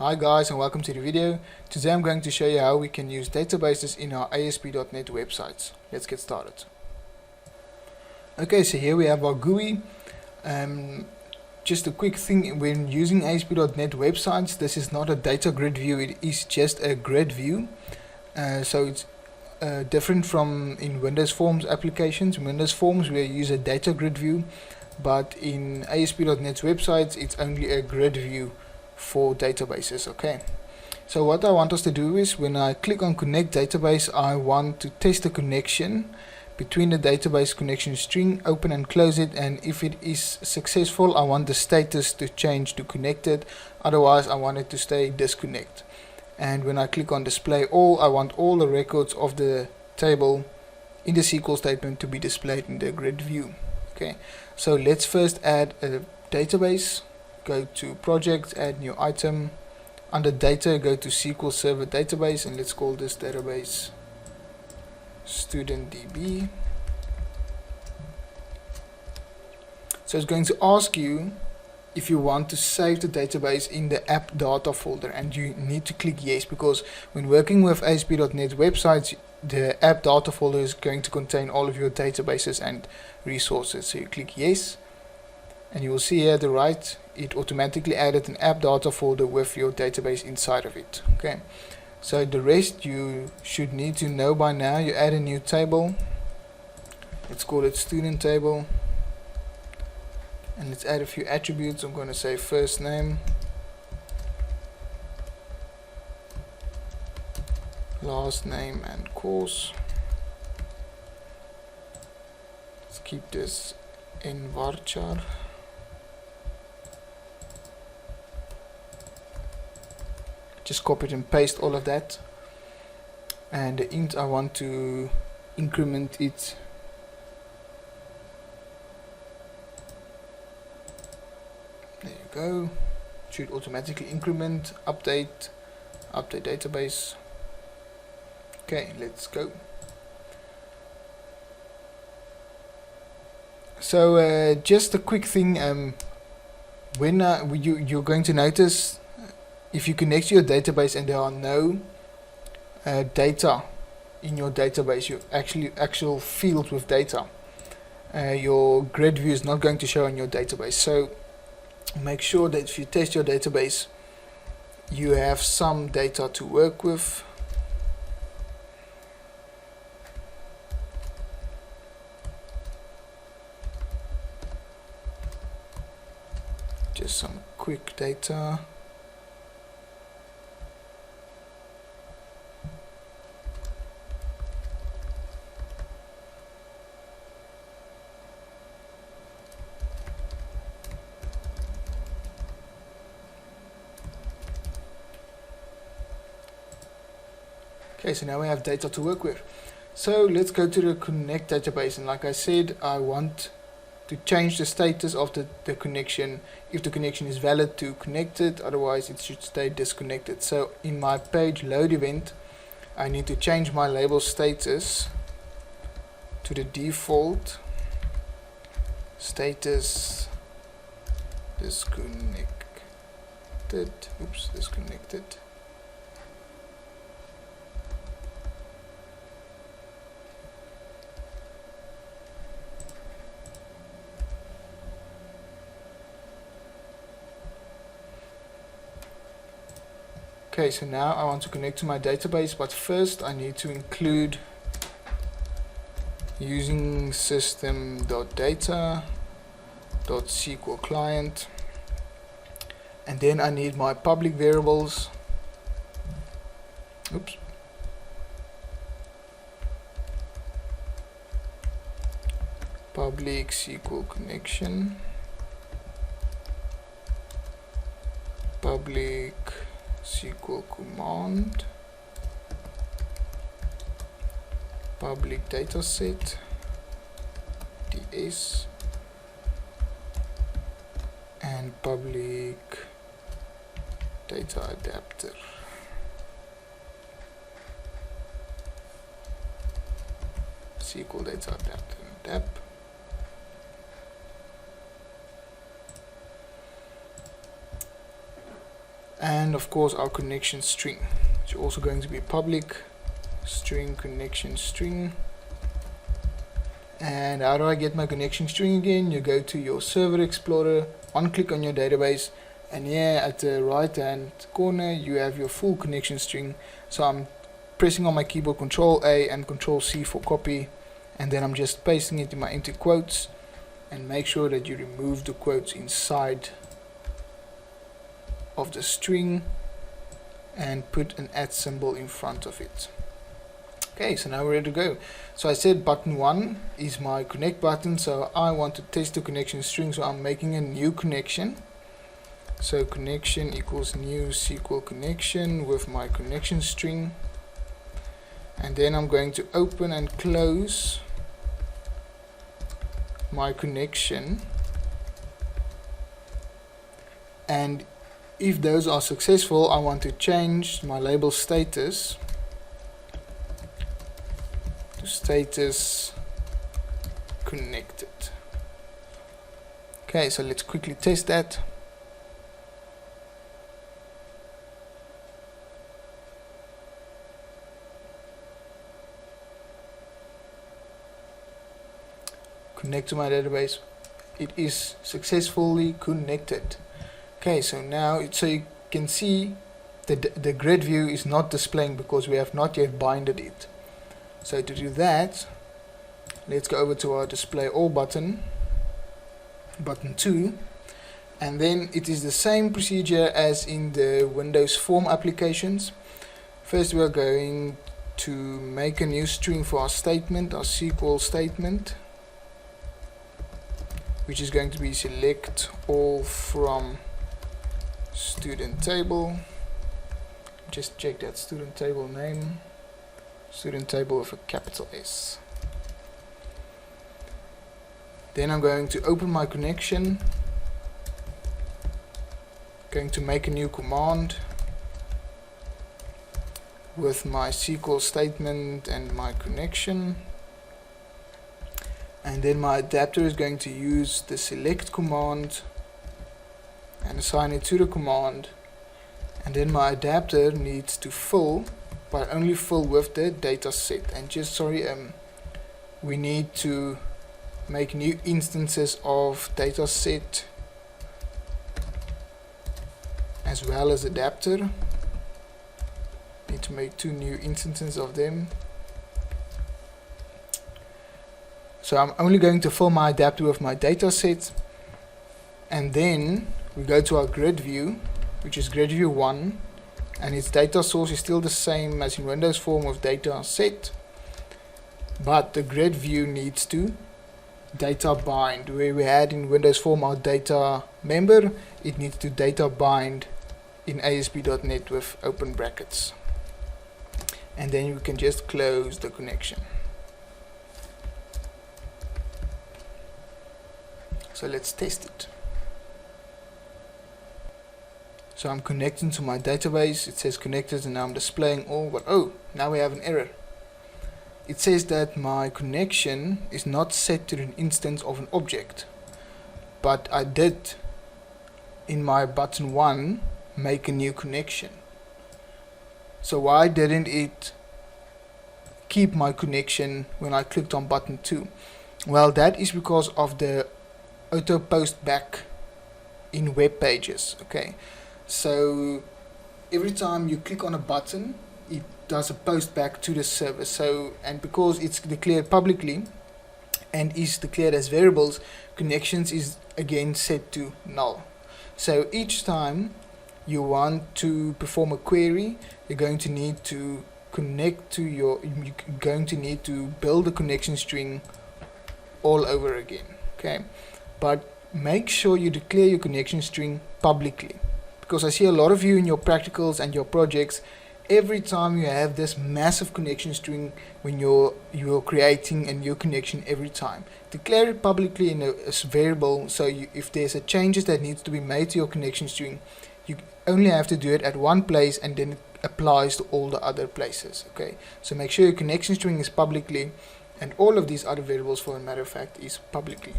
Hi guys and welcome to the video. Today I'm going to show you how we can use databases in our ASP.NET websites. Let's get started. Okay, so here we have our GUI. Just a quick thing, when using ASP.NET websites, this is not a data grid view, it is just a grid view. So it's different from in Windows Forms applications. In Windows Forms we use a data grid view, but in ASP.NET websites it's only a grid view for databases. Okay, so what I want us to do is when I click on connect database, I want to test the connection between the database connection string, open and close it, and if it is successful I want the status to change to connected, otherwise I want it to stay disconnect. And when I click on display all, I want all the records of the table in the SQL statement to be displayed in the grid view. Okay, so let's first add a database. Go to project, add new item. Under data, go to SQL Server database, and let's call this database StudentDB. So it's going to ask you if you want to save the database in the app data folder, and you need to click yes, because when working with ASP.NET websites, the app data folder is going to contain all of your databases and resources. So you click yes, and you will see here at the right it automatically added an app data folder with your database inside of it. Okay, so the rest you should need to know by now. You add a new table, let's call it student table, and let's add a few attributes. I'm going to say first name, last name, and course. Let's keep this in varchar. Just copy it and paste all of that, and the int I want to increment it there you go. Should automatically increment, update database. Okay, let's go. So just a quick thing, when you're going to notice, if you connect to your database and there are no data in your database, your actual fields with data, your grid view is not going to show on your database. So make sure that if you test your database, you have some data to work with. Just some quick data. Okay, so now we have data to work with. So let's go to the connect database, and like I said, I want to change the status of the connection. If the connection is valid, to connected, otherwise it should stay disconnected. So in my page load event, I need to change my label status to the default status disconnected. Oops, disconnected. Okay, so now I want to connect to my database, but first I need to include using system.data.sql client, and then I need my public variables. Oops. Public SQL connection, public SQL command, public dataset ds, and public data adapter. SQL data adapter adapt. and of course our connection string, which is also going to be public string connection string. And how do I get my connection string again? You go to your Server Explorer, one click on your database, and here at the right hand corner you have your full connection string. So I'm pressing on my keyboard Control A and Control C for copy, and then I'm just pasting it in my empty quotes, and make sure that you remove the quotes inside of the string and put an @ symbol in front of it. Okay, so now we're ready to go. So I said button 1 is my connect button, so I want to test the connection string, so I'm making a new connection. So connection equals new SQL connection with my connection string, and then I'm going to open and close my connection, and if those are successful I want to change my label status to status connected. Okay, so let's quickly test that. Connect to my database. It is successfully connected. Okay, so now so you can see the grid view is not displaying because we have not yet binded it. So to do that, let's go over to our display all button, button 2, and then it is the same procedure as in the Windows Form applications. First we are going to make a new string for our statement, our SQL statement, which is going to be select all from student table. Just check that student table name, student table with a capital S. Then I'm going to open my connection, going to make a new command with my SQL statement and my connection, and then my adapter is going to use the select command and assign it to the command, and then my adapter needs to fill, but only fill with the data set. And just we need to make new instances of data set as well as adapter. Need to make 2 new instances of them. So I'm only going to fill my adapter with my data set, and then we go to our grid view, which is grid view 1, and its data source is still the same as in Windows Form with data set, but the grid view needs to data bind. Where we had in Windows Form our data member, it needs to data bind in ASP.NET with open brackets, and then you can just close the connection. So let's test it. So I'm connecting to my database, it says connected, and now I'm displaying all, but oh, now we have an error. It says that my connection is not set to an instance of an object, but I did in my button 1 make a new connection. So why didn't it keep my connection when I clicked on button 2? Well, that is because of the auto post back in web pages. Okay, so every time you click on a button it does a post back to the server. So, and because it's declared publicly and is declared as variables, connections is again set to null. So each time you want to perform a query, you're going to need to connect to you're going to need to build a connection string all over again. Okay, but make sure you declare your connection string publicly, because I see a lot of you in your practicals and your projects, every time you have this massive connection string when you're creating a new connection, every time declare it publicly in a variable, so if there's a changes that needs to be made to your connection string, you only have to do it at one place and then it applies to all the other places. Okay, so make sure your connection string is publicly, and all of these other variables, for a matter of fact, is publicly.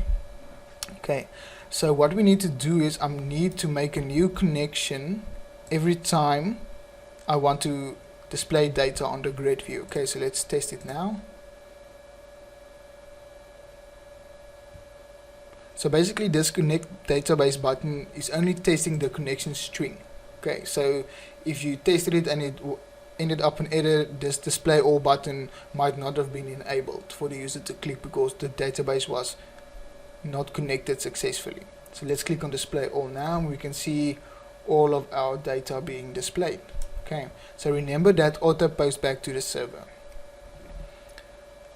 Okay, so what we need to do is I need to make a new connection every time I want to display data on the grid view. Okay, so let's test it now. So basically this connect database button is only testing the connection string. Okay, so if you tested it and it ended up an error, this display all button might not have been enabled for the user to click because the database was not connected successfully. So let's click on display all now, and we can see all of our data being displayed. Okay, so remember that auto post back to the server.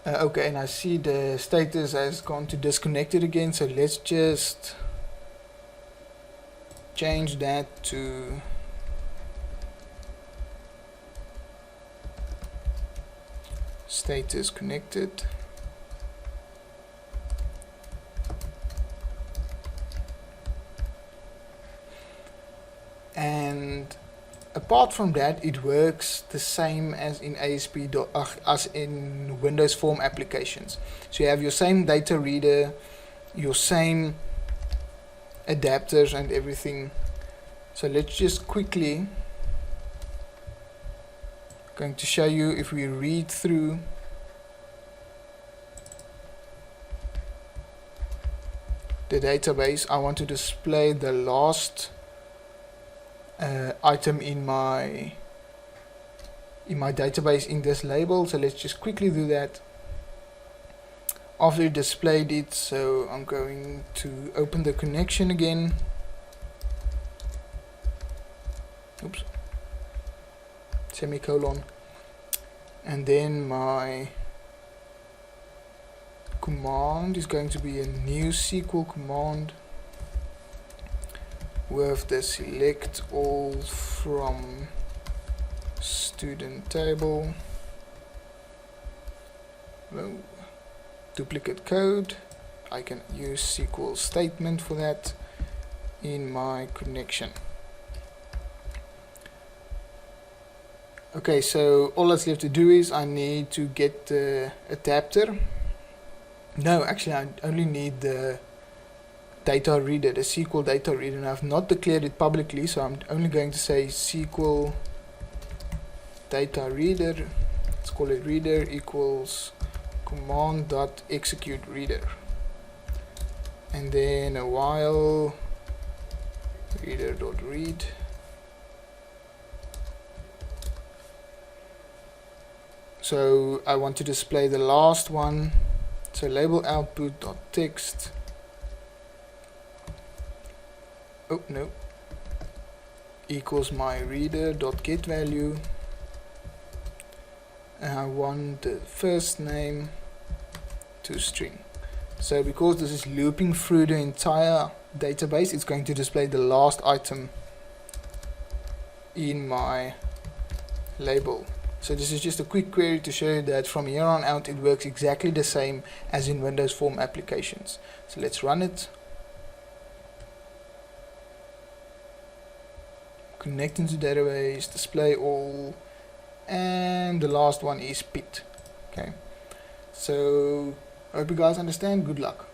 Okay, and I see the status has gone to disconnected again, so let's just change that to status connected. And apart from that, it works the same as in as in Windows Form applications. So you have your same data reader, your same adapters and everything. So let's just quickly going to show you, if we read through the database, I want to display the last item in my database in this label. So let's just quickly do that. After it displayed it, so I'm going to open the connection again. Oops. Semicolon, and then my command is going to be a new SQL command with the select all from student table. Well, duplicate code. I can use SQL statement for that in my connection. Okay, so all that's left to do is I need to get the adapter. No, actually I only need the data reader, the SQL data reader, and I've not declared it publicly, so I'm only going to say SQL data reader, let's call it reader, equals command.execute reader, and then a while reader.read. So I want to display the last one, so label output.text. Oh no, equals my reader.getValue, and I want the first name to string. So because this is looping through the entire database, it's going to display the last item in my label. So this is just a quick query to show you that from here on out it works exactly the same as in Windows Form applications. So let's run it. Connect into database, display all, and the last one is PIT. Okay, so I hope you guys understand. Good luck.